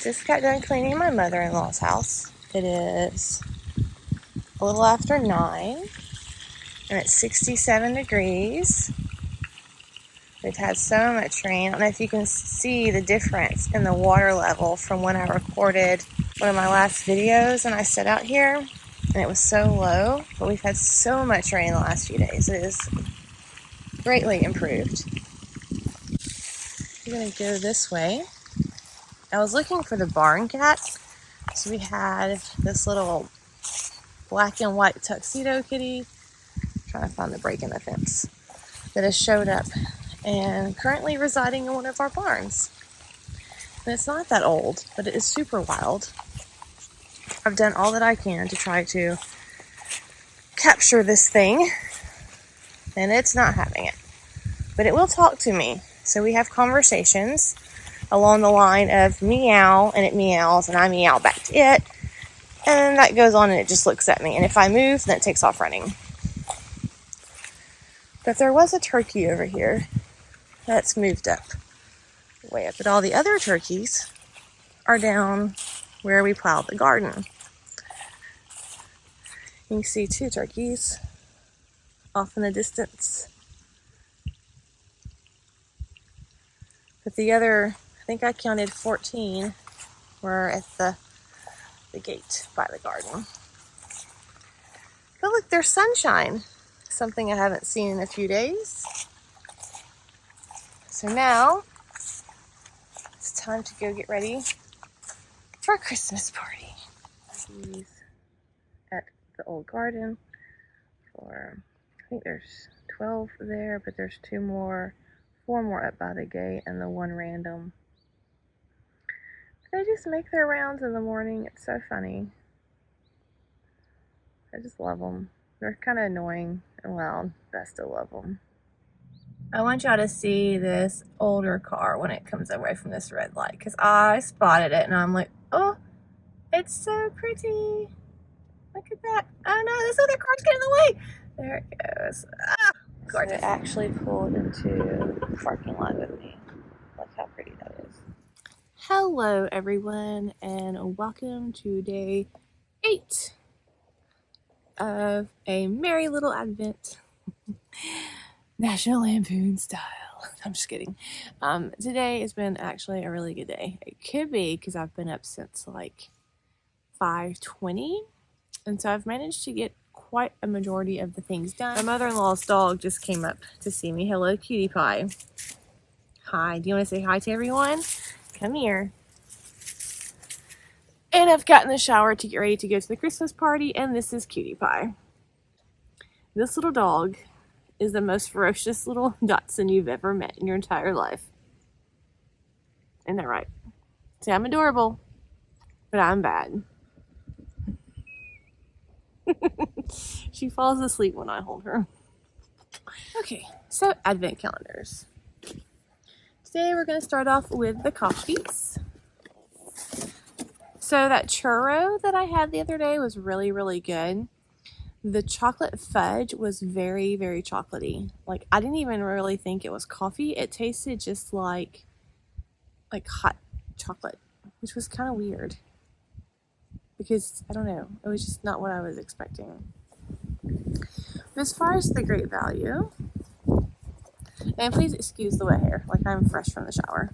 Just got done cleaning my mother-in-law's house. It is a little after 9, and it's 67 degrees. We've had so much rain. I don't know if you can see the difference in the water level from when I recorded one of my last videos and I stood out here and it was so low, but we've had so much rain the last few days. It is greatly improved. We're gonna go this way. I was looking for the barn cats. So we had this little black and white tuxedo kitty. I'm trying to find the break in the fence that has showed up and currently residing in one of our barns. And it's not that old, but it is super wild. I've done all that I can to try to capture this thing, and it's not having it. But it will talk to me. So we have conversations along the line of meow, and it meows, and I meow back to it. And that goes on, and it just looks at me. And if I move, then it takes off running. But there was a turkey over here that's moved up, way up. But all the other turkeys are down where we plowed the garden. You can see 2 turkeys off in the distance. But the other, I think I counted 14, were at the gate by the garden. But look, there's sunshine. Something I haven't seen in a few days. So now, it's time to go get ready for a Christmas party. These at the old garden for, I think there's 12 there, but there's 4 more up by the gate, and the 1 random. They just make their rounds in the morning. It's so funny. I just love them. They're kind of annoying and loud, but I still love them. I want y'all to see this older car when it comes away from this red light, because I spotted it and I'm like, oh, it's so pretty. Look at that. Oh no, this other car's getting in the way. There it goes. Ah, gorgeous. It actually pulled into the parking lot with me. Look how pretty that is. Hello everyone, and welcome to day 8 of a merry little advent. National Lampoon style. I'm just kidding. Today has been actually a really good day. It could be because I've been up since like 5:20, and so I've managed to get quite a majority of the things done. My mother-in-law's dog just came up to see me. Hello, Cutie Pie. Hi. Do you want to say hi to everyone? Come here. And I've gotten the shower to get ready to go to the Christmas party, and this is Cutie Pie. This little dog is the most ferocious little Dachshund you've ever met in your entire life. Isn't that right? See, I'm adorable, but I'm bad. She falls asleep when I hold her. Okay, so advent calendars. Today we're going to start off with the coffees. So that churro that I had the other day was really, really good. The chocolate fudge was very, very chocolatey. Like, I didn't even really think it was coffee. It tasted just like hot chocolate, which was kind of weird. Because, I don't know, it was just not what I was expecting. But as far as the great value, and please excuse the wet hair, like I'm fresh from the shower.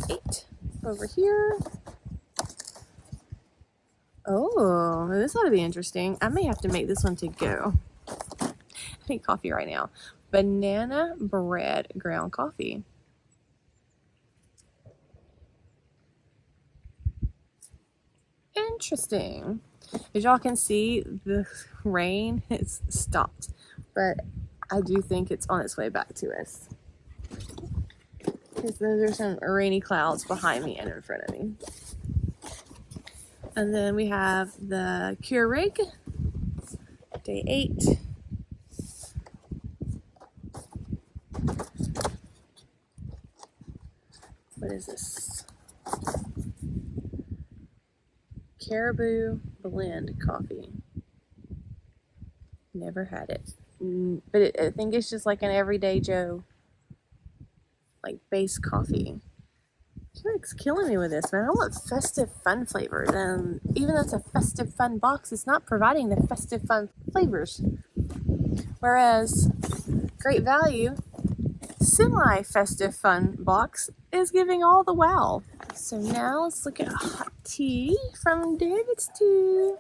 8 over here. Oh, this ought to be interesting. I may have to make this one to go. I need coffee right now. Banana bread ground coffee. Interesting. As y'all can see, the rain has stopped, but I do think it's on its way back to us. Because those are some rainy clouds behind me and in front of me. And then we have the Keurig, day 8. What is this? Caribou blend coffee. Never had it. But I think it's just like an everyday Joe like base coffee. Keurig's killing me with this, man. I want festive fun flavors, and even though it's a festive fun box, it's not providing the festive fun flavors. Whereas Great Value semi-festive fun box is giving all the wow. So now let's look at hot tea from David's Tea.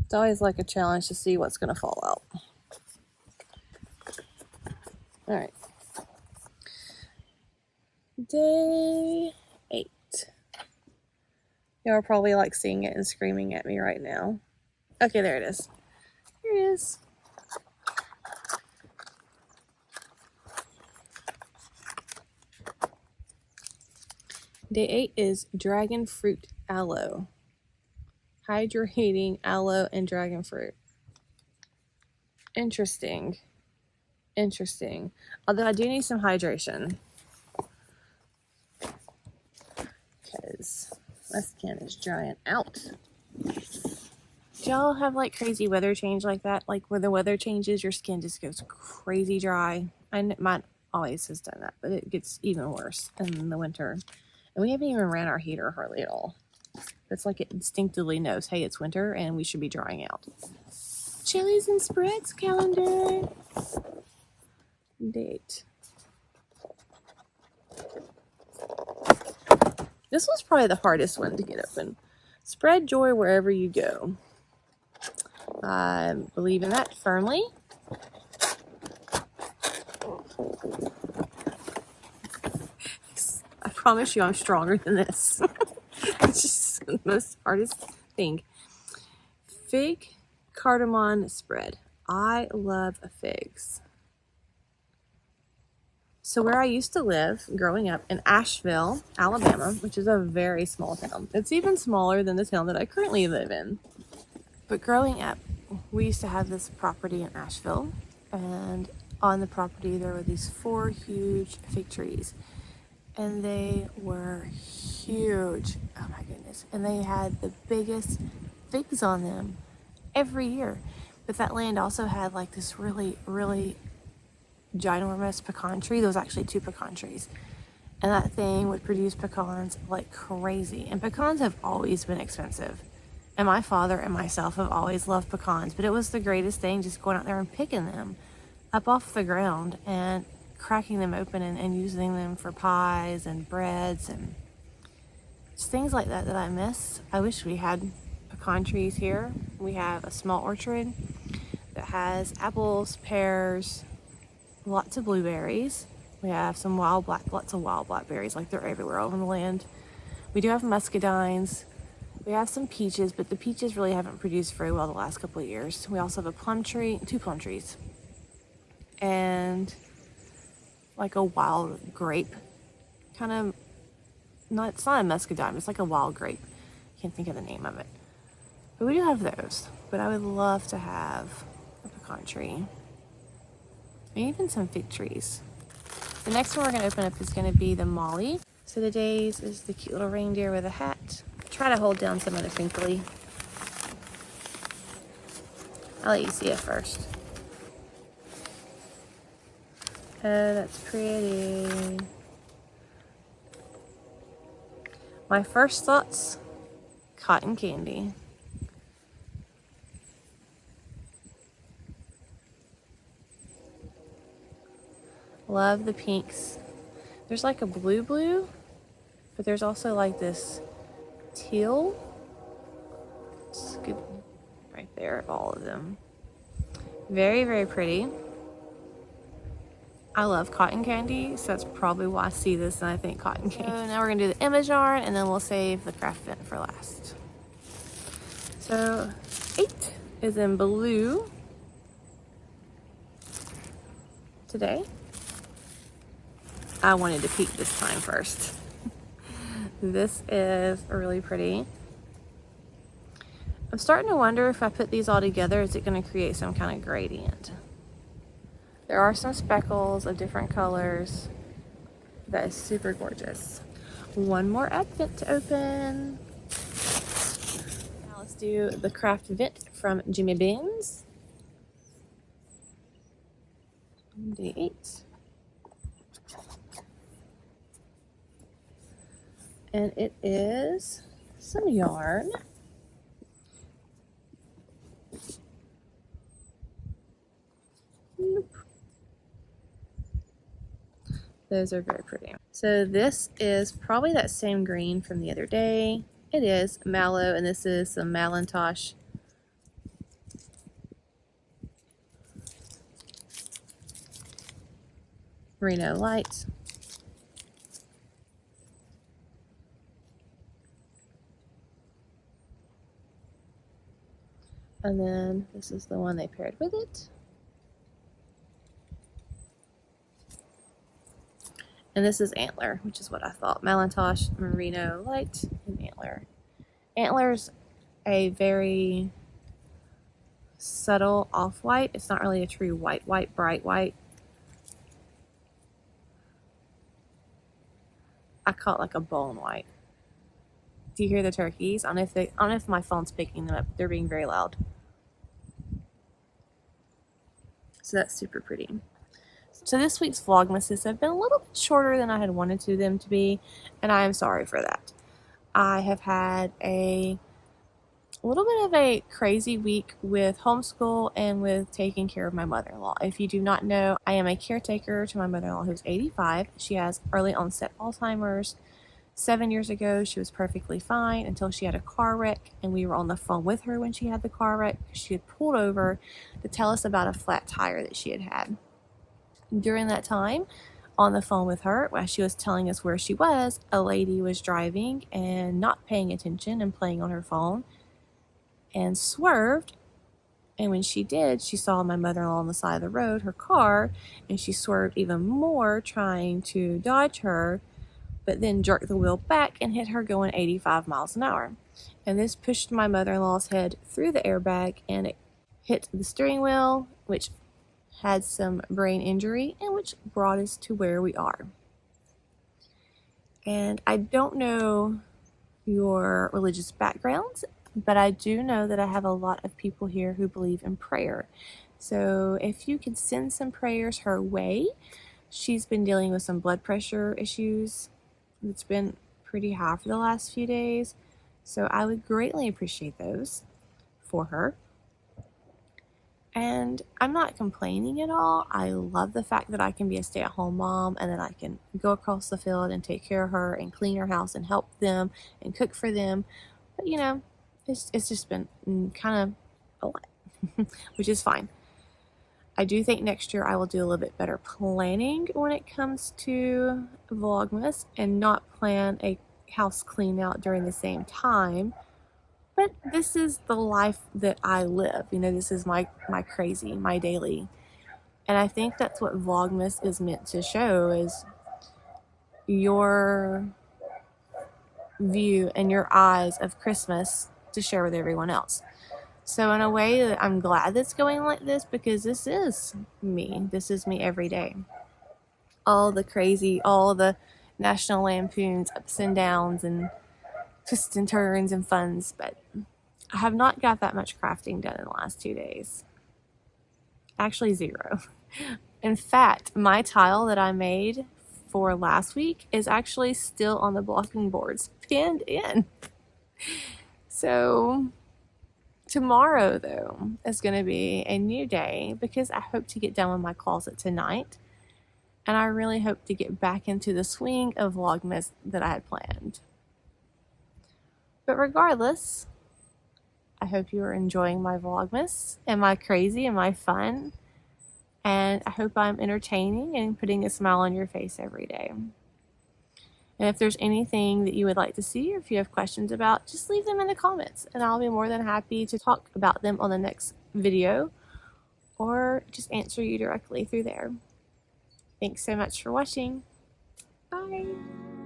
It's always like a challenge to see what's going to fall out. All right. Day 8. Y'all are probably like seeing it and screaming at me right now. Okay, there it is. Here it is. Day 8 is dragon fruit aloe. Hydrating aloe and dragon fruit. Interesting. Interesting. Although I do need some hydration, because my skin is drying out. Do y'all have like crazy weather change like that? Like when the weather changes, your skin just goes crazy dry. Mine always has done that, but it gets even worse in the winter. And we haven't even ran our heater hardly at all. It's like it instinctively knows, hey, it's winter and we should be drying out. Chilies and spreads calendar. Date. This was probably the hardest one to get open. Spread joy wherever you go. I believe in that firmly. I promise you I'm stronger than this. It's just the most hardest thing. Fig cardamom spread. I love figs. So where I used to live growing up in Asheville, Alabama, which is a very small town. It's even smaller than the town that I currently live in. But growing up, we used to have this property in Asheville, and on the property there were these 4 huge fig trees, and they were huge. Oh my goodness. And they had the biggest figs on them every year. But that land also had like this really, really ginormous pecan tree. There was actually 2 pecan trees, and that thing would produce pecans like crazy. And pecans have always been expensive, and my father and myself have always loved pecans, but it was the greatest thing just going out there and picking them up off the ground and cracking them open and using them for pies and breads and just things like that I miss. I wish we had pecan trees here. We have a small orchard that has apples, pears, lots of blueberries. We have some lots of wild blackberries, like they're everywhere over the land. We do have muscadines. We have some peaches, but the peaches really haven't produced very well the last couple of years. We also have a plum tree, 2 plum trees, and like a wild grape, kind of, it's not a muscadine, it's like a wild grape. Can't think of the name of it. But we do have those, but I would love to have a pecan tree. And even some fig trees. The next one we're going to open up is going to be the Molly. So the days is the cute little reindeer with a hat. Try to hold down some of the crinkly. I'll let you see it first. Oh, that's pretty. My first thoughts, cotton candy. Love the pinks. There's like a blue, but there's also like this teal. It's good right there, all of them. Very, very pretty. I love cotton candy, so that's probably why I see this and I think cotton candy. So now we're gonna do the image yarn, and then we'll save the Craftvent for last. So 8 is in blue today. I wanted to peek this time first. This is really pretty. I'm starting to wonder if I put these all together, is it going to create some kind of gradient? There are some speckles of different colors. That is super gorgeous. One more advent to open. Now let's do the Craftvent from Jimmy Beans. D8. And it is some yarn. Nope. Those are very pretty. So this is probably that same green from the other day. It is mallow, and this is some Malintosh Merino Light. And then this is the one they paired with it. And this is Antler, which is what I thought. Malintosh Merino Light and Antler. Antler's a very subtle off-white. It's not really a true white, bright white. I call it like a bone white. Do you hear the turkeys? I don't know if my phone's picking them up. They're being very loud. So that's super pretty. So this week's Vlogmases have been a little bit shorter than I had wanted them to be, and I am sorry for that. I have had a little bit of a crazy week with homeschool and with taking care of my mother-in-law. If you do not know, I am a caretaker to my mother-in-law who's 85. She has early onset Alzheimer's. 7 years ago, she was perfectly fine until she had a car wreck, and we were on the phone with her when she had the car wreck. She had pulled over to tell us about a flat tire that she had had. During that time, on the phone with her, while she was telling us where she was, a lady was driving and not paying attention and playing on her phone and swerved. And when she did, she saw my mother-in-law on the side of the road, her car, and she swerved even more trying to dodge her, but then jerked the wheel back and hit her going 85 miles an hour. And this pushed my mother-in-law's head through the airbag, and it hit the steering wheel, which had some brain injury, and which brought us to where we are. And I don't know your religious backgrounds, but I do know that I have a lot of people here who believe in prayer. So if you could send some prayers her way. She's been dealing with some blood pressure issues. It's been pretty high for the last few days, so I would greatly appreciate those for her. And I'm not complaining at all. I love the fact that I can be a stay-at-home mom, and that I can go across the field and take care of her and clean her house and help them and cook for them. But you know, it's just been kind of a lot, which is fine. I do think next year I will do a little bit better planning when it comes to Vlogmas and not plan a house clean out during the same time. But this is the life that I live. You know, this is my crazy, my daily. And I think that's what Vlogmas is meant to show, is your view and your eyes of Christmas to share with everyone else. So in a way, I'm glad that's going like this, because this is me. This is me every day. All the crazy, all the National Lampoon's ups and downs and twists and turns and funs, but I have not got that much crafting done in the last 2 days. Actually, 0. In fact, my tile that I made for last week is actually still on the blocking boards, pinned in. So tomorrow, though, is going to be a new day, because I hope to get done with my closet tonight. And I really hope to get back into the swing of Vlogmas that I had planned. But regardless, I hope you are enjoying my Vlogmas and my crazy and my fun. And I hope I'm entertaining and putting a smile on your face every day. And if there's anything that you would like to see, or if you have questions about, just leave them in the comments, and I'll be more than happy to talk about them on the next video, or just answer you directly through there. Thanks so much for watching. Bye.